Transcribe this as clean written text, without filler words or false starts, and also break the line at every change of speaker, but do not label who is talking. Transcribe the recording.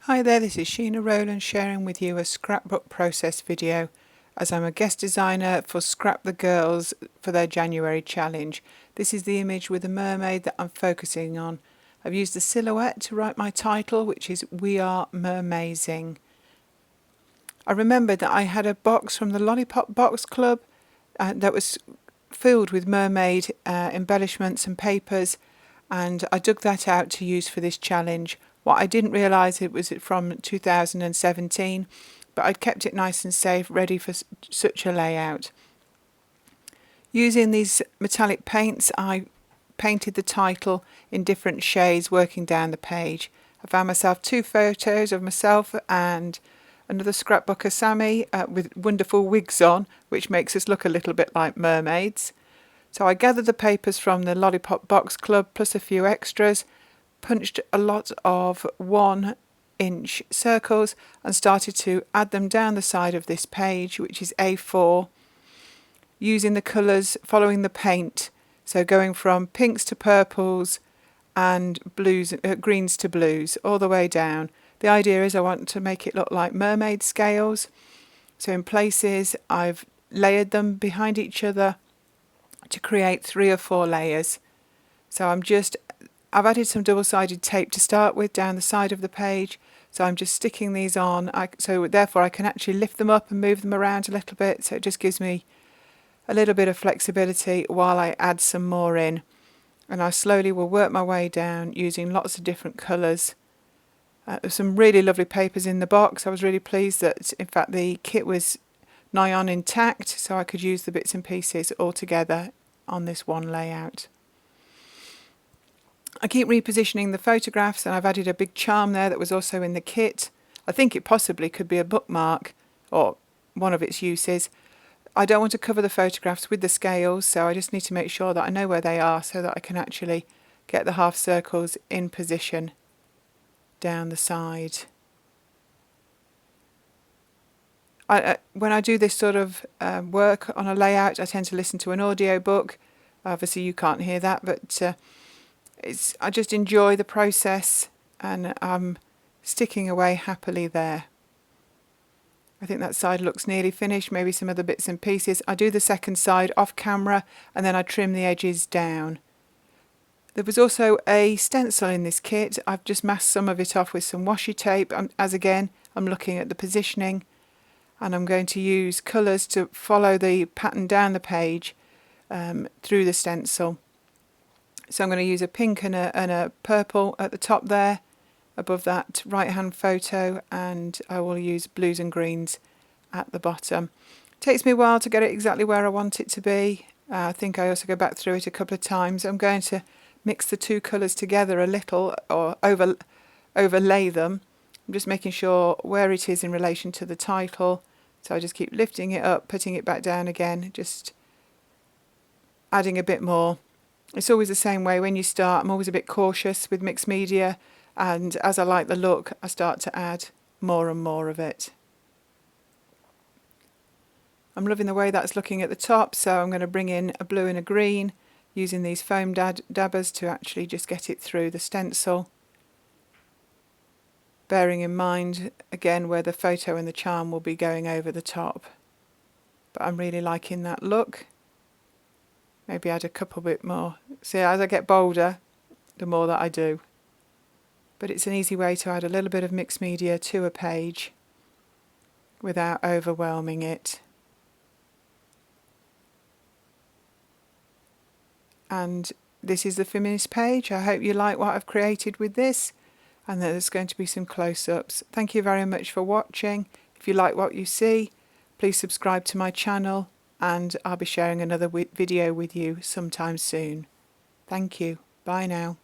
Hi there, this is Sheena Rowlands sharing with you a scrapbook process video as I'm a guest designer for Scrap the Girls for their January challenge. This is the image with the mermaid that I'm focusing on. I've used the silhouette to write my title, which is We Are Mer-mazing. I remembered that I had a box from the Lollipop Box Club that was filled with mermaid embellishments and papers, and I dug that out to use for this challenge. What I didn't realise it was from 2017, but I'd kept it nice and safe, ready for such a layout. Using these metallic paints, I painted the title in different shades working down the page. I found myself two photos of myself and another scrapbooker, Sammy, with wonderful wigs on, which makes us look a little bit like mermaids. So I gathered the papers from the Lollipop Box Club plus a few extras, punched a lot of 1-inch circles and started to add them down the side of this page, which is A4, using the colours following the paint, so going from pinks to purples and blues, greens to blues, all the way down. The idea is I want to make it look like mermaid scales, so in places I've layered them behind each other to create 3 or 4 layers. So I've added some double-sided tape to start with down the side of the page, so I'm just sticking these on, so therefore I can actually lift them up and move them around a little bit, so it just gives me a little bit of flexibility while I add some more in. And I slowly will work my way down using lots of different colours. There's some really lovely papers in the box. I was really pleased that in fact the kit was nigh on intact, so I could use the bits and pieces all together on this one layout. I keep repositioning the photographs, and I've added a big charm there that was also in the kit. I think it possibly could be a bookmark or one of its uses. I don't want to cover the photographs with the scales, so I just need to make sure that I know where they are so that I can actually get the half circles in position down the side. When I do this sort of work on a layout, I tend to listen to an audio book. Obviously you can't hear that, but I just enjoy the process, and I'm sticking away happily there. I think that side looks nearly finished, maybe some other bits and pieces. I do the second side off camera and then I trim the edges down. There was also a stencil in this kit. I've just masked some of it off with some washi tape, as again I'm looking at the positioning, and I'm going to use colours to follow the pattern down the page through the stencil. So I'm going to use a pink and a purple at the top there, above that right hand photo, and I will use blues and greens at the bottom. It takes me a while to get it exactly where I want it to be. I think I also go back through it a couple of times. I'm going to mix the two colours together a little, or overlay them. I'm just making sure where it is in relation to the title, so I just keep lifting it up, putting it back down again, just adding a bit more. It's always the same way when you start. I'm always a bit cautious with mixed media, and as I like the look, I start to add more and more of it. I'm loving the way that's looking at the top, so I'm going to bring in a blue and a green using these foam dabbers to actually just get it through the stencil. Bearing in mind again where the photo and the charm will be going over the top. But I'm really liking that look. Maybe add a couple bit more. See, as I get bolder, the more that I do. But it's an easy way to add a little bit of mixed media to a page without overwhelming it. And this is the finished page. I hope you like what I've created with this, and there's going to be some close-ups. Thank you very much for watching. If you like what you see, please subscribe to my channel, and I'll be sharing another video with you sometime soon. Thank you. Bye now.